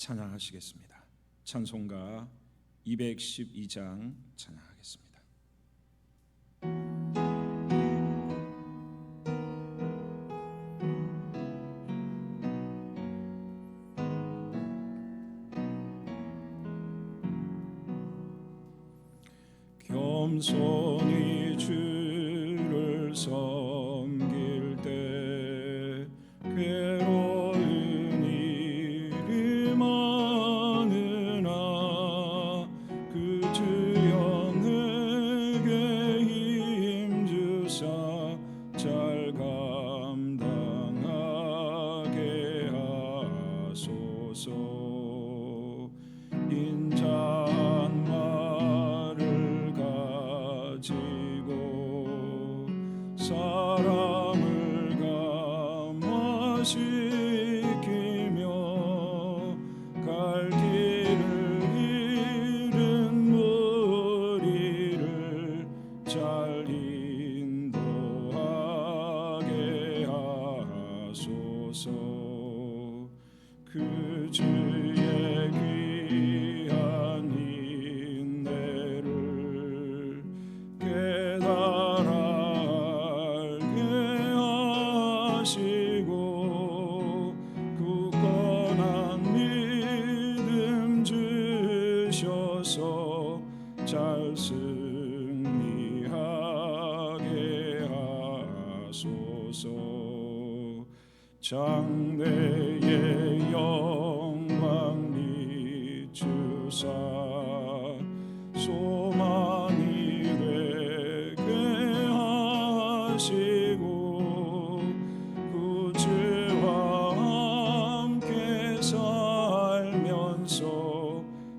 찬양하시겠습니다. 찬송가 212장 찬양하겠습니다. 겸손히 주를 섬길 때 괴로운 일이 많으나 그 주여 내게 힘주사 잘 감당하게 하소서. 인자한 말을 가지고 사람을 감화시키며 갈 길을 잃은 무리를 잘 인도하게 하소서. 그 주의 귀한 인내를 깨달아 알게 하시고 굳건한 믿음 주셔서 잘 승리하게 하소서. 장래의 영광 비추사 소망이 되게 하시고 그 주와 함께 살면서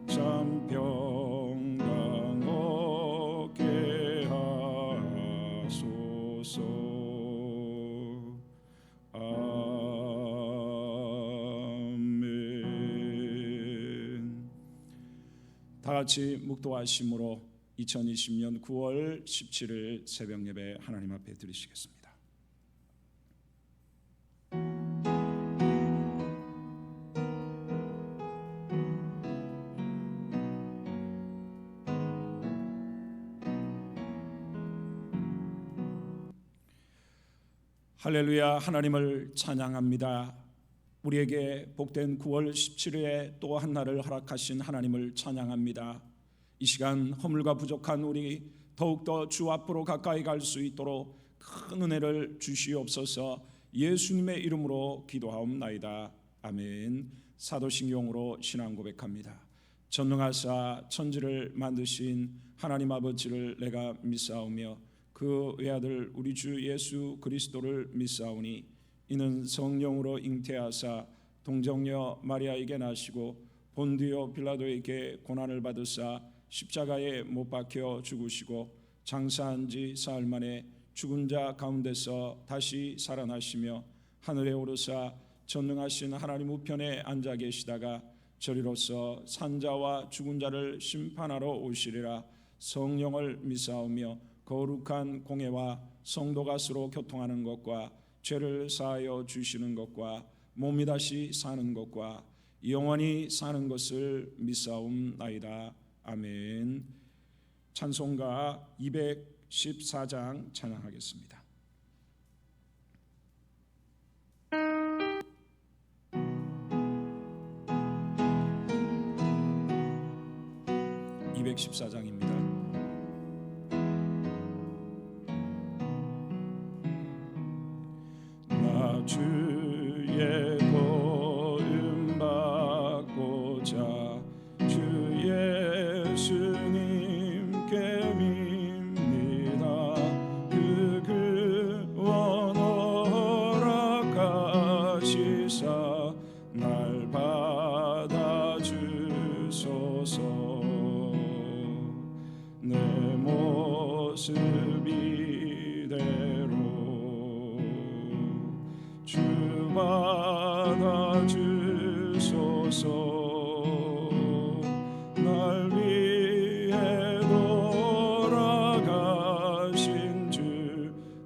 참 평강 얻게 하소서. 다 같이 묵도하심으로 2020년 9월 17일 새벽 예배 하나님 앞에 드리시겠습니다. 할렐루야. 하나님을 찬양합니다. 우리에게 복된 9월 17일에 또 한 날을 허락하신 하나님을 찬양합니다. 이 시간 허물과 부족한 우리 더욱더 주 앞으로 가까이 갈 수 있도록 큰 은혜를 주시옵소서. 예수님의 이름으로 기도하옵나이다. 아멘. 사도신경으로 신앙 고백합니다. 전능하사 천지를 만드신 하나님 아버지를 내가 믿사오며 그 외아들 우리 주 예수 그리스도를 믿사오니 이는 성령으로 잉태하사 동정녀 마리아에게 나시고 본디오 빌라도에게 고난을 받으사 십자가에 못 박혀 죽으시고 장사한 지 사흘 만에 죽은 자 가운데서 다시 살아나시며 하늘에 오르사 전능하신 하나님 우편에 앉아 계시다가 저리로서 산자와 죽은 자를 심판하러 오시리라. 성령을 믿사오며 거룩한 공회와 성도가 서로 교통하는 것과 죄를 사하여 주시는 것과 몸이 다시 사는 것과 영원히 사는 것을 믿사옵나이다. 아멘. 찬송가 214장 찬양하겠습니다. 나 주의 도움 받고자 주 예수님께 밉니다. 그 구원 허락하시사 날 받아주소서. 내 모습 이대로 주 받아주소서. 날 위해 돌아가신 주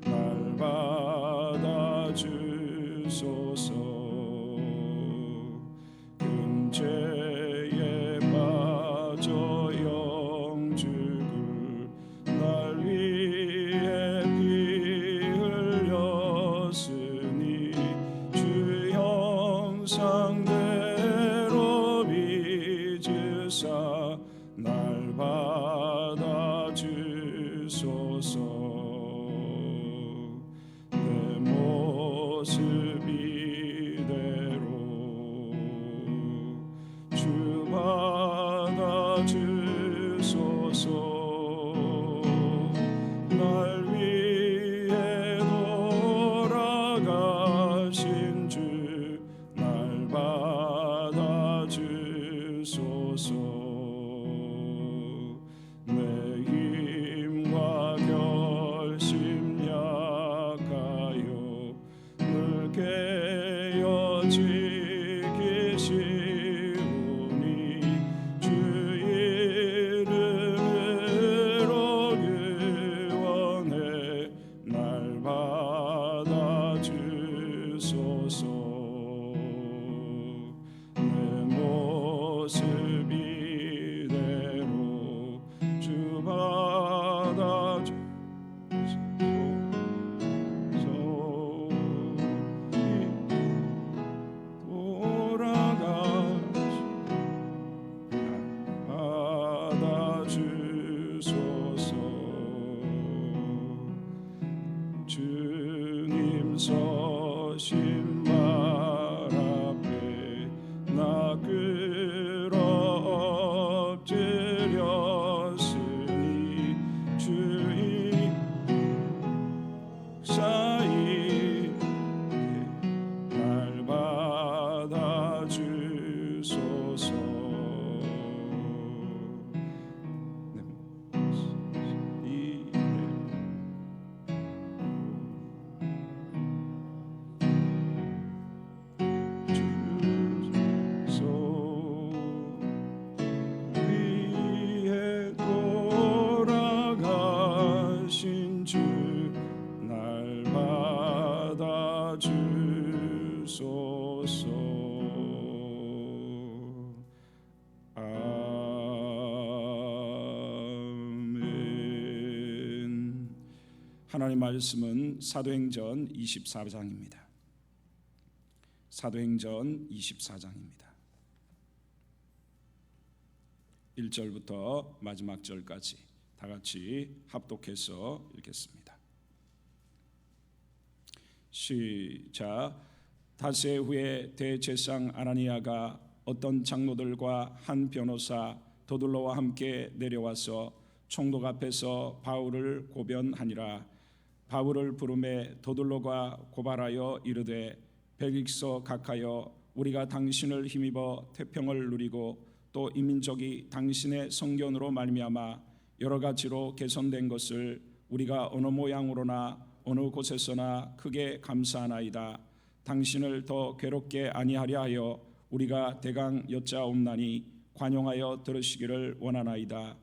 날 받아주소서. 금제 모습 이대로 주 받아주소서. 날 위해 돌아가신 주 날 받아주소서. 내 힘과 결심 약하여 늘 깨어지기 쉬우니 주 이름으로 구원해 날 받아주소서. 내 모습 이대로 주 받아주소서. 주님 서신 말 앞에 나 끌어 엎드렸으니 주의 사이 날 받아주소서. 날 받아주소서. 아멘. 하나님 말씀은 사도행전 24장입니다. 사도행전 24장입니다. 1절부터 마지막 절까지 다 같이 합독해서 읽겠습니다. 시작. 닷새 후에 대제사장 아나니아가 어떤 장로들과 한 변호사 도둘로와 함께 내려와서 총독 앞에서 바울을 고변하니라. 바울을 부르매 도둘로가 고발하여 이르되 벨릭서 각하여 우리가 당신을 힘입어 태평을 누리고 또 이 민족이 당신의 성견으로 말미암아 여러 가지로 개선된 것을 우리가 어느 모양으로나 어느 곳에서나 크게 감사하나이다. 당신을 더 괴롭게 아니하려 하여 우리가 대강 여짜옵나니 관용하여 들으시기를 원하나이다.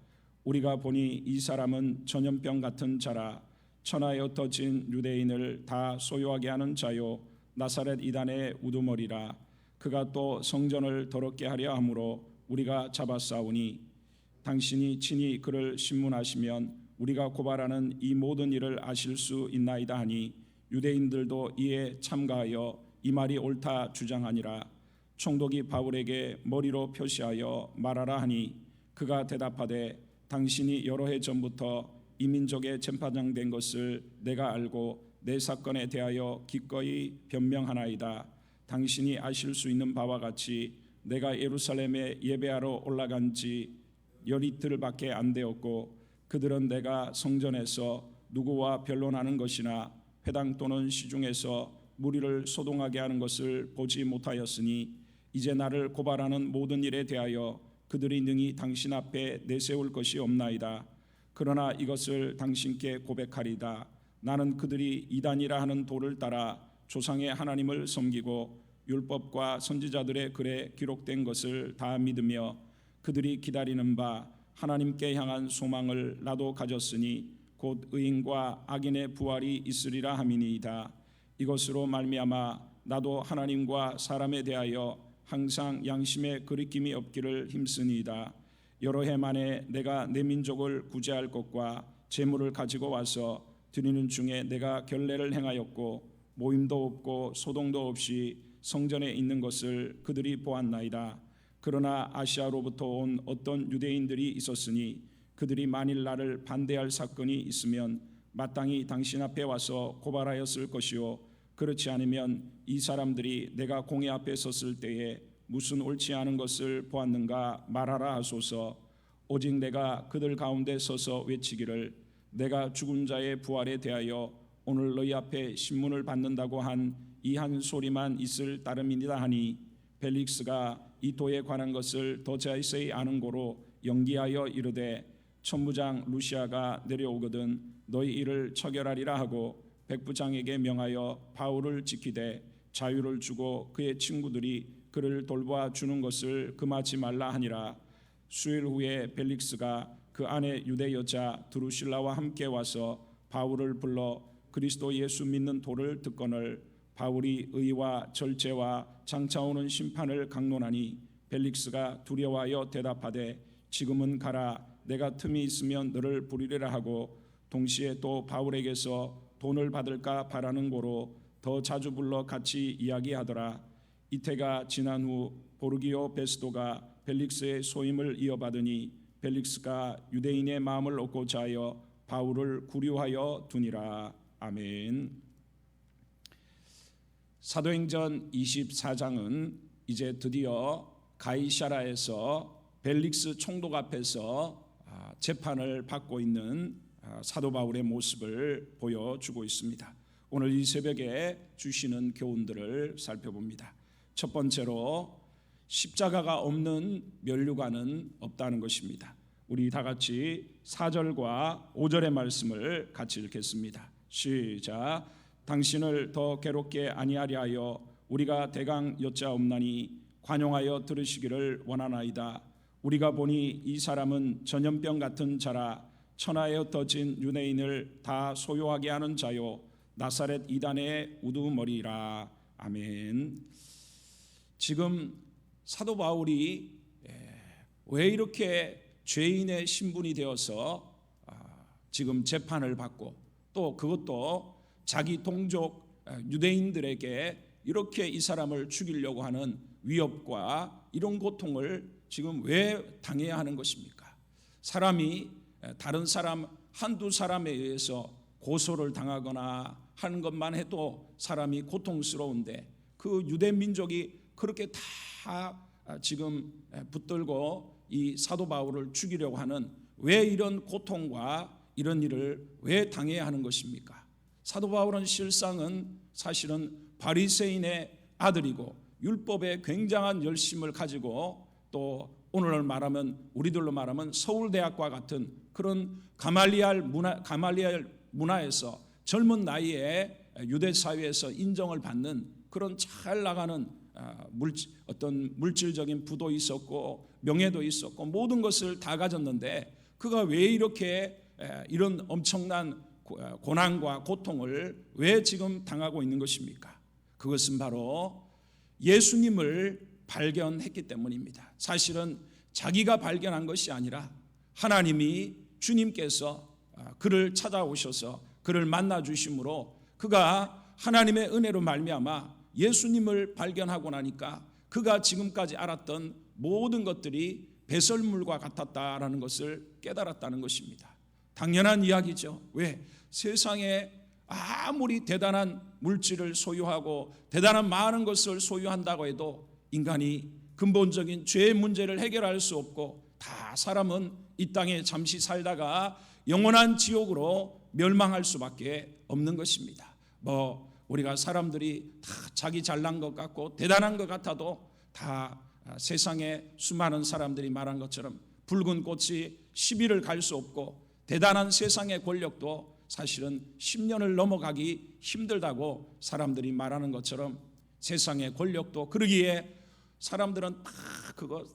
우리가 보니 이 사람은 전염병 같은 자라. 천하에 흩어진 유대인을 다 소유하게 하는 자요 나사렛 이단의 우두머리라. 그가 또 성전을 더럽게 하려 함으로 우리가 잡아싸우니 당신이 친히 그를 신문하시면 우리가 고발하는 이 모든 일을 아실 수 있나이다 하니 유대인들도 이에 참가하여 이 말이 옳다 주장하니라. 총독이 바울에게 머리로 표시하여 말하라 하니 그가 대답하되 당신이 여러 해 전부터 이 민족의 재판장 된 것을 내가 알고 내 사건에 대하여 기꺼이 변명하나이다. 당신이 아실 수 있는 바와 같이 내가 예루살렘에 예배하러 올라간 지 열이틀밖에 안 되었고 그들은 내가 성전에서 누구와 변론하는 것이나 회당 또는 시중에서 무리를 소동하게 하는 것을 보지 못하였으니 이제 나를 고발하는 모든 일에 대하여 그들이 능히 당신 앞에 내세울 것이 없나이다. 그러나 이것을 당신께 고백하리다. 나는 그들이 이단이라 하는 도를 따라 조상의 하나님을 섬기고 율법과 선지자들의 글에 기록된 것을 다 믿으며 그들이 기다리는 바 하나님께 향한 소망을 나도 가졌으니 곧 의인과 악인의 부활이 있으리라 함이니이다. 이것으로 말미암아 나도 하나님과 사람에 대하여 항상 양심에 거리낌이 없기를 힘쓰니이다. 여러 해 만에 내가 내 민족을 구제할 것과 재물을 가지고 와서 드리는 중에 내가 결례를 행하였고 모임도 없고 소동도 없이 성전에 있는 것을 그들이 보았나이다. 그러나 아시아로부터 온 어떤 유대인들이 있었으니 그들이 만일 나를 반대할 사건이 있으면 마땅히 당신 앞에 와서 고발하였을 것이요 그렇지 않으면 이 사람들이 내가 공회 앞에 섰을 때에 무슨 옳지 않은 것을 보았는가 말하라 하소서. 오직 내가 그들 가운데 서서 외치기를 내가 죽은 자의 부활에 대하여 오늘 너희 앞에 신문을 받는다고 한 이 한 소리만 있을 따름이니라 하니 벨릭스가 이 도에 관한 것을 더 자세히 아는 고로 연기하여 이르되 천부장 루시아가 내려오거든 너희 이를 처결하리라 하고 백부장에게 명하여 바울을 지키되 자유를 주고 그의 친구들이 그를 돌보아 주는 것을 금하지 말라 하니라. 수일 후에 벨릭스가 그 안에 유대 여자 드루실라와 함께 와서 바울을 불러 그리스도 예수 믿는 도를 듣거늘 바울이 의와 절제와 장차 오는 심판을 강론하니 벨릭스가 두려워하여 대답하되 지금은 가라. 내가 틈이 있으면 너를 부리리라 하고 동시에 또 바울에게서 돈을 받을까 바라는 고로 더 자주 불러 같이 이야기하더라. 이태가 지난 후 보르기오 베스도가 벨릭스의 소임을 이어받으니 벨릭스가 유대인의 마음을 얻고자 하여 바울을 구류하여 두니라. 아멘. 사도행전 24장은 이제 드디어 가이사라에서 벨릭스 총독 앞에서 재판을 받고 있는 사도 바울의 모습을 보여주고 있습니다. 오늘 이 새벽에 주시는 교훈들을 살펴봅니다. 첫 번째로 십자가가 없는 면류관은 없다는 것입니다. 우리 다 같이 4절과 5절의 말씀을 같이 읽겠습니다. 시작. 당신을 더 괴롭게 아니하려 하여 우리가 대강 여짜옵나니 관용하여 들으시기를 원하나이다. 우리가 보니 이 사람은 전염병 같은 자라 천하에 흩어진 유대인을 다 소요하게 하는 자요 나사렛 이단의 우두머리라. 아멘. 지금 사도 바울이 왜 이렇게 죄인의 신분이 되어서 지금 재판을 받고 또 그것도 자기 동족 유대인들에게 이렇게 이 사람을 죽이려고 하는 위협과 이런 고통을 지금 왜 당해야 하는 것입니까? 사람이 다른 사람 한두 사람에 의해서 고소를 당하거나 하는 것만 해도 사람이 고통스러운데 그 유대 민족이 그렇게 다 지금 붙들고 이 사도 바울을 죽이려고 하는 왜 이런 고통과 이런 일을 왜 당해야 하는 것입니까? 사도 바울은 실상은 사실은 바리새인의 아들이고 율법에 굉장한 열심을 가지고 또 오늘날 말하면 우리들로 말하면 서울대학과 같은 그런 가말리알 문화에서 젊은 나이에 유대 사회에서 인정을 받는 그런 잘 나가는 어떤 물질적인 부도 있었고 명예도 있었고 모든 것을 다 가졌는데 그가 왜 이렇게 이런 엄청난 고난과 고통을 왜 지금 당하고 있는 것입니까? 그것은 바로 예수님을 발견했기 때문입니다. 사실은 자기가 발견한 것이 아니라 하나님이 주님께서 그를 찾아오셔서 그를 만나 주심으로 그가 하나님의 은혜로 말미암아 예수님을 발견하고 나니까 그가 지금까지 알았던 모든 것들이 배설물과 같았다라는 것을 깨달았다는 것입니다. 당연한 이야기죠. 왜? 세상에 아무리 대단한 물질을 소유하고 대단한 많은 것을 소유한다고 해도 인간이 근본적인 죄의 문제를 해결할 수 없고 다 사람은 이 땅에 잠시 살다가 영원한 지옥으로 멸망할 수밖에 없는 것입니다. 우리가 사람들이 다 자기 잘난 것 같고 대단한 것 같아도 다 세상에 수많은 사람들이 말한 것처럼 붉은 꽃이 10일을 갈 수 없고 대단한 세상의 권력도 사실은 10년을 넘어가기 힘들다고 사람들이 말하는 것처럼 세상의 권력도 그러기에 사람들은 다 그거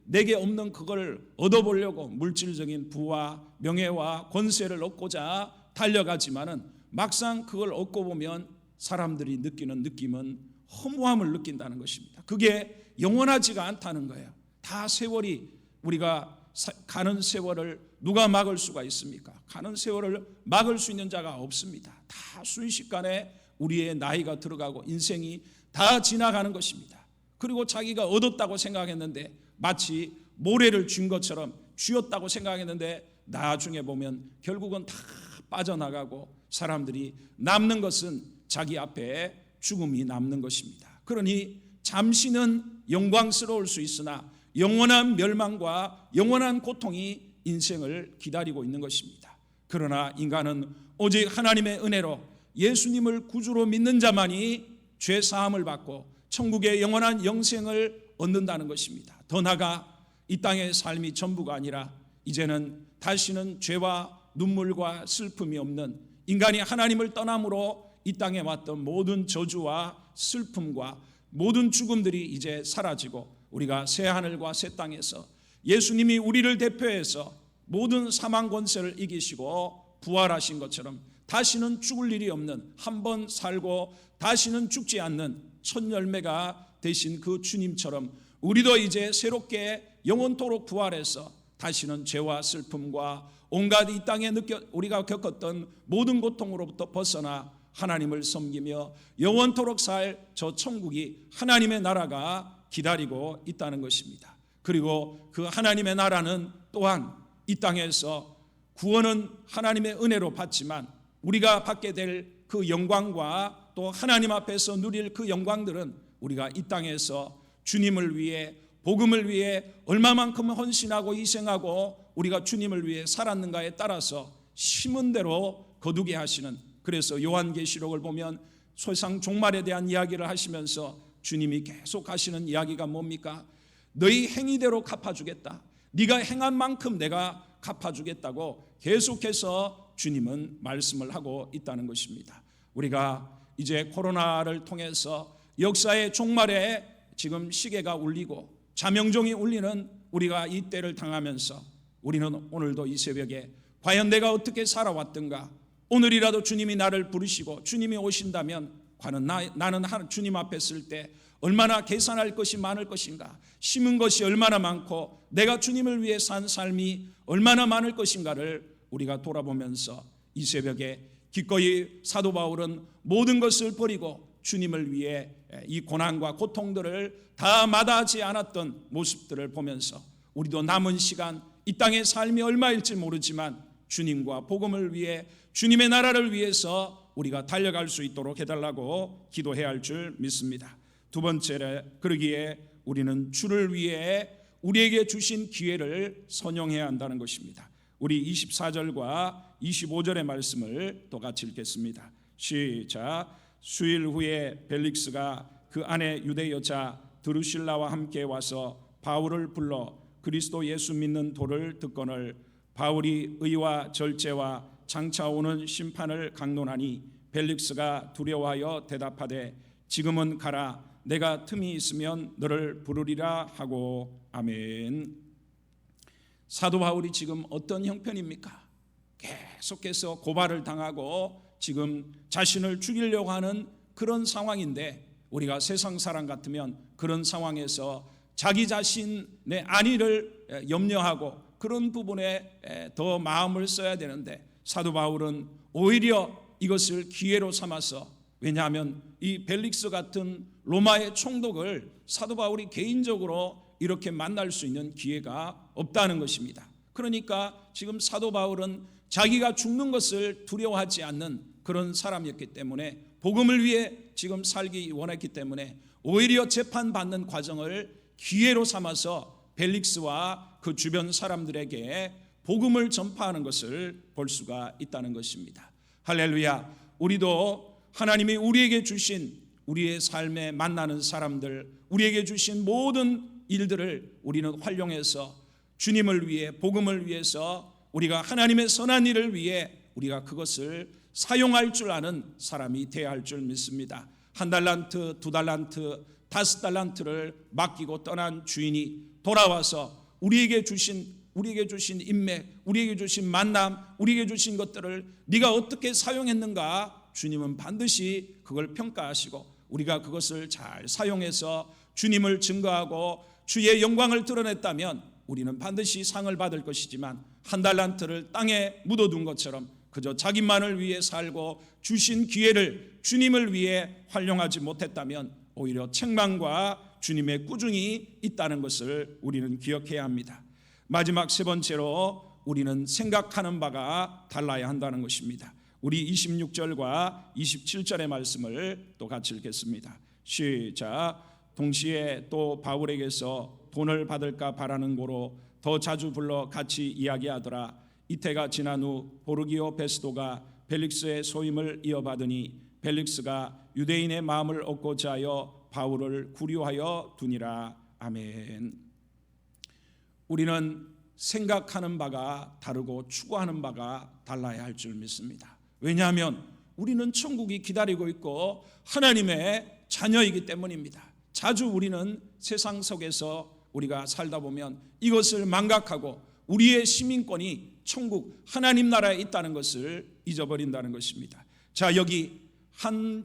내게 없는 그걸 얻어보려고 물질적인 부와 명예와 권세를 얻고자 달려가지만은 막상 그걸 얻고 보면 사람들이 느끼는 느낌은 허무함을 느낀다는 것입니다. 그게 영원하지가 않다는 거예요. 다 세월이 우리가 가는 세월을 누가 막을 수가 있습니까? 가는 세월을 막을 수 있는 자가 없습니다. 다 순식간에 우리의 나이가 들어가고 인생이 다 지나가는 것입니다. 그리고 자기가 얻었다고 생각했는데 마치 모래를 쥔 것처럼 쥐었다고 생각했는데 나중에 보면 결국은 다 빠져나가고 사람들이 남는 것은 자기 앞에 죽음이 남는 것입니다. 그러니 잠시는 영광스러울 수 있으나 영원한 멸망과 영원한 고통이 인생을 기다리고 있는 것입니다. 그러나 인간은 오직 하나님의 은혜로 예수님을 구주로 믿는 자만이 죄 사함을 받고 천국의 영원한 영생을 얻는다는 것입니다. 더 나아가 이 땅의 삶이 전부가 아니라 이제는 다시는 죄와 눈물과 슬픔이 없는, 인간이 하나님을 떠남으로 이 땅에 왔던 모든 저주와 슬픔과 모든 죽음들이 이제 사라지고 우리가 새 하늘과 새 땅에서 예수님이 우리를 대표해서 모든 사망 권세를 이기시고 부활하신 것처럼 다시는 죽을 일이 없는, 한 번 살고 다시는 죽지 않는 첫 열매가 되신 그 주님처럼 우리도 이제 새롭게 영원토록 부활해서 다시는 죄와 슬픔과 온갖 이 땅에 우리가 겪었던 모든 고통으로부터 벗어나 하나님을 섬기며 영원토록 살 저 천국이, 하나님의 나라가 기다리고 있다는 것입니다. 그리고 그 하나님의 나라는 또한 이 땅에서 구원은 하나님의 은혜로 받지만 우리가 받게 될 그 영광과 또 하나님 앞에서 누릴 그 영광들은 우리가 이 땅에서 주님을 위해, 복음을 위해 얼마만큼 헌신하고 희생하고 우리가 주님을 위해 살았는가에 따라서 심은 대로 거두게 하시는, 그래서 요한계시록을 보면 세상 종말에 대한 이야기를 하시면서 주님이 계속 하시는 이야기가 뭡니까? 너희 행위대로 갚아주겠다, 네가 행한 만큼 내가 갚아주겠다고 계속해서 주님은 말씀을 하고 있다는 것입니다. 우리가 이제 코로나를 통해서 역사의 종말에 지금 시계가 울리고 자명종이 울리는 우리가 이 때를 당하면서 우리는 오늘도 이 새벽에 과연 내가 어떻게 살아왔던가, 오늘이라도 주님이 나를 부르시고 주님이 오신다면 과연 나는 주님 앞에 설 때 얼마나 계산할 것이 많을 것인가, 심은 것이 얼마나 많고 내가 주님을 위해 산 삶이 얼마나 많을 것인가를 우리가 돌아보면서 이 새벽에 기꺼이 사도 바울은 모든 것을 버리고 주님을 위해 이 고난과 고통들을 다 마다하지 않았던 모습들을 보면서 우리도 남은 시간 이 땅의 삶이 얼마일지 모르지만 주님과 복음을 위해, 주님의 나라를 위해서 우리가 달려갈 수 있도록 해달라고 기도해야 할 줄 믿습니다. 두 번째로, 그러기에 우리는 주를 위해 우리에게 주신 기회를 선용해야 한다는 것입니다. 우리 24절과 25절의 말씀을 또 같이 읽겠습니다. 시작. 수일 후에 벨릭스가 그 아내 유대 여자 드루실라와 함께 와서 바울을 불러 그리스도 예수 믿는 도를 듣거늘 바울이 의와 절제와 장차 오는 심판을 강론하니 벨릭스가 두려워하여 대답하되 지금은 가라, 내가 틈이 있으면 너를 부르리라 하고. 아멘. 사도 바울이 지금 어떤 형편입니까? 계속해서 고발을 당하고 지금 자신을 죽이려고 하는 그런 상황인데, 우리가 세상 사람 같으면 그런 상황에서 자기 자신의 안위를 염려하고 그런 부분에 더 마음을 써야 되는데, 사도 바울은 오히려 이것을 기회로 삼아서, 왜냐하면 이 벨릭스 같은 로마의 총독을 사도 바울이 개인적으로 이렇게 만날 수 있는 기회가 없다는 것입니다. 그러니까 지금 사도 바울은 자기가 죽는 것을 두려워하지 않는 그런 사람이었기 때문에, 복음을 위해 지금 살기 원했기 때문에 오히려 재판받는 과정을 기회로 삼아서 벨릭스와 그 주변 사람들에게 복음을 전파하는 것을 볼 수가 있다는 것입니다. 할렐루야. 우리도 하나님이 우리에게 주신, 우리의 삶에 만나는 사람들, 우리에게 주신 모든 일들을 우리는 활용해서 주님을 위해, 복음을 위해서, 우리가 하나님의 선한 일을 위해 우리가 그것을 사용할 줄 아는 사람이 되어야 할 줄 믿습니다. 1달란트, 2달란트, 5달란트를 맡기고 떠난 주인이 돌아와서 우리에게 주신 인맥, 우리에게 주신 만남, 우리에게 주신 것들을 네가 어떻게 사용했는가, 주님은 반드시 그걸 평가하시고 우리가 그것을 잘 사용해서 주님을 증거하고 주의 영광을 드러냈다면 우리는 반드시 상을 받을 것이지만, 1달란트를 땅에 묻어둔 것처럼 그저 자기만을 위해 살고 주신 기회를 주님을 위해 활용하지 못했다면 오히려 책망과 주님의 꾸중이 있다는 것을 우리는 기억해야 합니다. 마지막 세 번째로, 우리는 생각하는 바가 달라야 한다는 것입니다. 우리 26절과 27절의 말씀을 또 같이 읽겠습니다. 시작. 동시에 또 바울에게서 돈을 받을까 바라는 고로 더 자주 불러 같이 이야기하더라. 이태가 지난 후 보르기오 베스도가 벨릭스의 소임을 이어받으니 벨릭스가 유대인의 마음을 얻고자 하여 바울을 구류하여 두니라. 아멘. 우리는 생각하는 바가 다르고 추구하는 바가 달라야 할 줄 믿습니다. 왜냐하면 우리는 천국이 기다리고 있고 하나님의 자녀이기 때문입니다. 자주 우리는 세상 속에서 우리가 살다 보면 이것을 망각하고 우리의 시민권이 천국 하나님 나라에 있다는 것을 잊어버린다는 것입니다. 자, 여기 한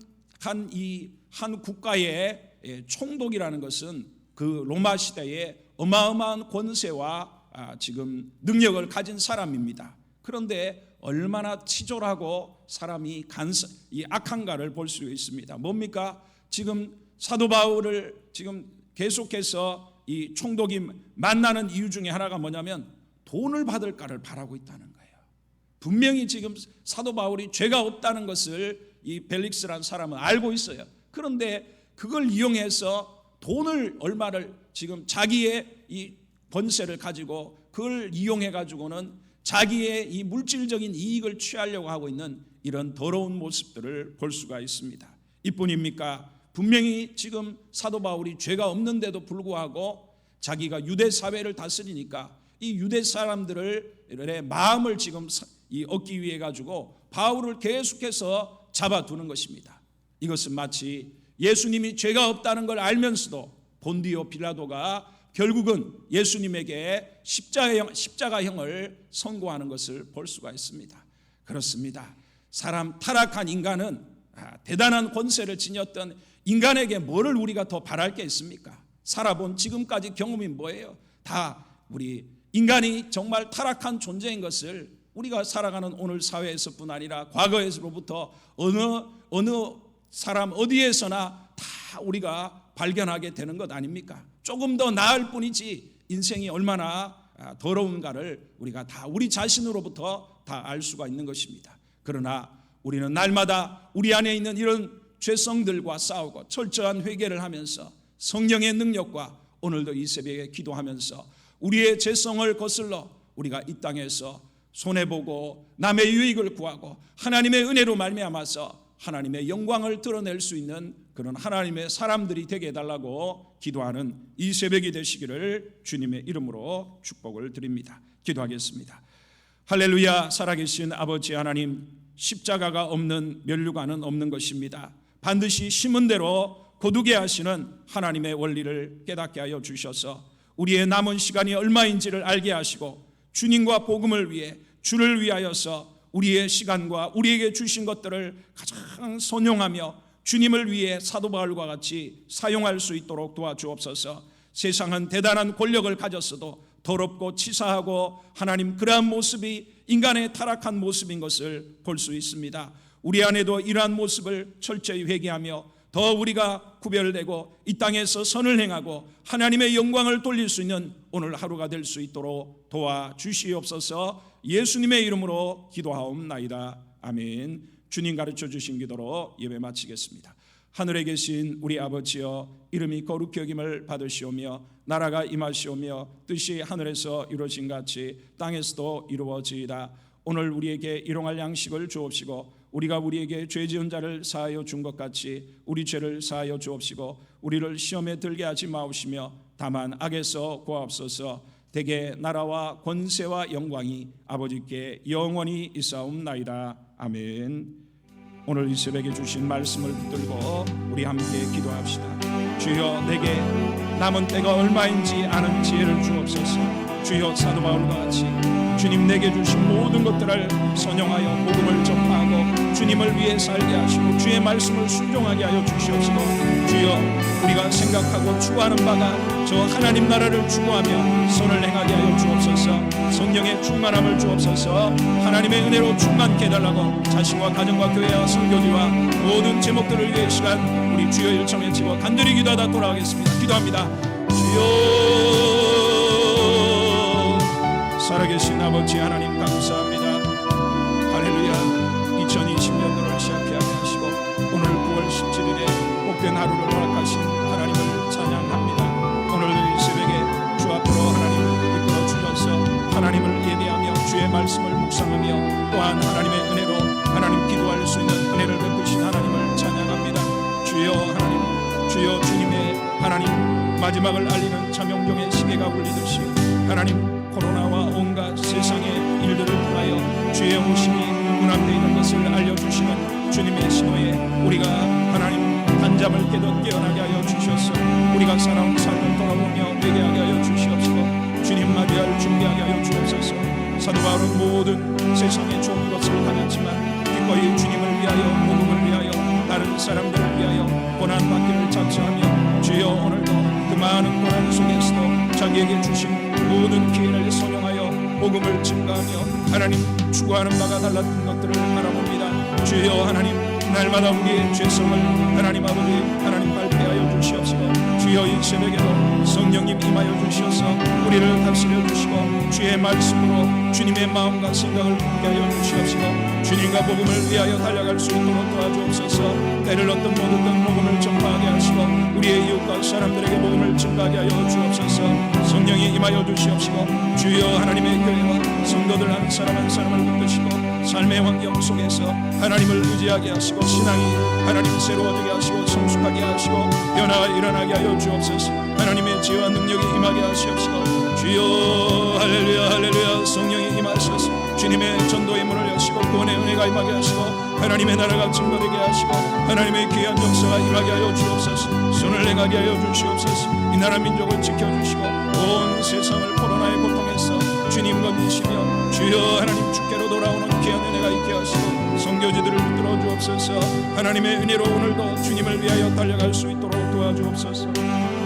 국가의 총독이라는 것은 그 로마 시대에 어마어마한 권세와 지금 능력을 가진 사람입니다. 그런데 얼마나 치졸하고 사람이 이 악한가를 볼 수 있습니다. 뭡니까? 지금 사도 바울을 지금 계속해서 이 총독이 만나는 이유 중에 하나가 뭐냐면 돈을 받을까를 바라고 있다는 거예요. 분명히 지금 사도 바울이 죄가 없다는 것을 이 벨릭스라는 사람은 알고 있어요. 그런데 그걸 이용해서 돈을 얼마를 지금 자기의 이 권세를 가지고 그걸 이용해 가지고는 자기의 이 물질적인 이익을 취하려고 하고 있는 이런 더러운 모습들을 볼 수가 있습니다. 이뿐입니까? 분명히 지금 사도 바울이 죄가 없는데도 불구하고 자기가 유대 사회를 다스리니까 이 유대 사람들의 마음을 지금 얻기 위해 가지고 바울을 계속해서 잡아두는 것입니다. 이것은 마치 예수님이 죄가 없다는 걸 알면서도 본디오 빌라도가 결국은 예수님에게 십자가형을 선고하는 것을 볼 수가 있습니다. 그렇습니다. 사람 타락한 인간은 대단한 권세를 지녔던 인간에게 뭐를 우리가 더 바랄 게 있습니까? 살아본 지금까지 경험이 뭐예요? 다 우리 인간이 정말 타락한 존재인 것을 우리가 살아가는 오늘 사회에서뿐 아니라 과거에서부터 어느 사람 어디에서나 다 우리가 발견하게 되는 것 아닙니까? 조금 더 나을 뿐이지 인생이 얼마나 더러운가를 우리가 다 우리 자신으로부터 다 알 수가 있는 것입니다. 그러나 우리는 날마다 우리 안에 있는 이런 죄성들과 싸우고 철저한 회개를 하면서 성령의 능력과 오늘도 이 새벽에 기도하면서 우리의 죄성을 거슬러 우리가 이 땅에서 손해보고 남의 유익을 구하고 하나님의 은혜로 말미암아서 하나님의 영광을 드러낼 수 있는 그런 하나님의 사람들이 되게 해달라고 기도하는 이 새벽이 되시기를 주님의 이름으로 축복을 드립니다. 기도하겠습니다. 할렐루야. 살아계신 아버지 하나님, 십자가가 없는 면류관은 없는 것입니다. 반드시 심은 대로 거두게 하시는 하나님의 원리를 깨닫게 하여 주셔서 우리의 남은 시간이 얼마인지를 알게 하시고 주님과 복음을 위해 주를 위하여서 우리의 시간과 우리에게 주신 것들을 가장 선용하며 주님을 위해 사도 바울과 같이 사용할 수 있도록 도와주옵소서. 세상은 대단한 권력을 가졌어도 더럽고 치사하고 하나님 그러한 모습이 인간의 타락한 모습인 것을 볼 수 있습니다. 우리 안에도 이러한 모습을 철저히 회개하며 더 우리가 구별되고 이 땅에서 선을 행하고 하나님의 영광을 돌릴 수 있는 오늘 하루가 될 수 있도록 도와주시옵소서. 예수님의 이름으로 기도하옵나이다. 아멘. 주님 가르쳐 주신 기도로 예배 마치겠습니다. 하늘에 계신 우리 아버지여, 이름이 거룩히 여김을 받으시오며 나라가 임하시오며 뜻이 하늘에서 이루어진 같이 땅에서도 이루어지이다. 오늘 우리에게 일용할 양식을 주옵시고 우리가 우리에게 죄 지은 자를 사하여 준 것 같이 우리 죄를 사하여 주옵시고 우리를 시험에 들게 하지 마옵시며 다만 악에서 구하옵소서. 대개 나라와 권세와 영광이 아버지께 영원히 있사옵나이다. 아멘. 오늘 이 새벽에 주신 말씀을 붙들고 우리 함께 기도합시다. 주여, 내게 남은 때가 얼마인지 아는 지혜를 주옵소서. 주여, 사도 바울과 같이 주님 내게 주신 모든 것들을 선용하여 복음을 전파하고 주님을 위해 살게 하시고 주의 말씀을 순종하게 하여 주시옵시고, 주여, 우리가 생각하고 추구하는 바가 저 하나님 나라를 추구하며 선을 행하게 하여 주옵소서. 성령의 충만함을 주옵소서. 하나님의 은혜로 충만케 해달라고 자신과 가정과 교회와 선교지와 모든 제목들을 위해 시간 우리 주여 일청에 치고 간절히 기도하다 돌아가겠습니다. 기도합니다. 주여, 살아계신 아버지 하나님 감사합니다. 할렐루야. 2020 복된 하루를 허락하신 하나님을 찬양합니다. 오늘 이 새벽에 주 앞으로 하나님을 이끌어 주셔서 하나님을 예배하며 주의 말씀을 묵상하며 또한 하나님의 은혜로 하나님 기도할 수 있는 은혜를 베푸신 하나님을 찬양합니다. 주여 하나님, 주여 주님의 하나님 마지막을 알리는 차명종의 시계가 울리듯이 하나님 코로나와 온갖 세상의 일들을 통하여 주의 오심이 문앞에 있는 것을 알려주시는 주님의 신호에 우리가 하나님 한잠을 깨듯 깨어나게 하여 주셔서 우리가 살아온 삶을 돌아보며 회개하게 하여 주시옵시고 주님 맞이할 준비하게 하여 주옵소서. 사도 바울은 모든 세상의 좋은 것을 가졌지만 기꺼이 주님을 위하여 복음을 위하여 다른 사람들을 위하여 고난받기를 자처하며 주여 오늘도 그 많은 고난 속에서도 자기에게 주신 모든 기회를 선용하여 복음을 증가하며 하나님 추구하는 바가 달랐던 것들을 바라봅니다. 주여 하나님 날마다 우리의 죄성을 하나님 아버지 하나님 발표하여 주시옵시고 주여 이 새벽에도 성령님 임하여 주셔서 우리를 다스려 주시고 주의 말씀으로 주님의 마음과 생각을 품게 하여 주시옵시고 주님과 복음을 위하여 달려갈 수 있도록 도와주옵소서. 때를 얻든 못 얻든 복음을 전파하게 하시고 우리의 이웃과 사람들에게 복음을 증가하게 하여 주옵소서. 성령이 임하여 주시옵시고 주여 하나님의 교회와 성도들 한 사람 한 사람을 붙드시고 삶의 환경 속에서 하나님을 의지하게 하시고 신앙이 하나님 새로워지게 하시고 성숙하게 하시고 변화가 일어나게 하여 주옵소서. 하나님의 지혜와 능력이 임하게 하시옵시고 주여 할렐루야 할렐루야. 성령이 임하셔서 주님의 전도의 문을 여시고 구원의 은혜가 임하게 하시고 하나님의 나라가 증거되게 하시고 하나님의 귀한 역사가 임하게 하여 주옵소서. 손을 내가게 하여 주시옵소서. 이 나라 민족을 지켜주시고 온 세상을 코로나의 고통에서 주님 건지시며 주여 하나님 주께로 돌아오는 귀한 은혜가 있게 하시고 선교지들을 붙들어 주옵소서. 하나님의 은혜로 오늘도 주님을 위하여 달려갈 수 있도록 도와주옵소서.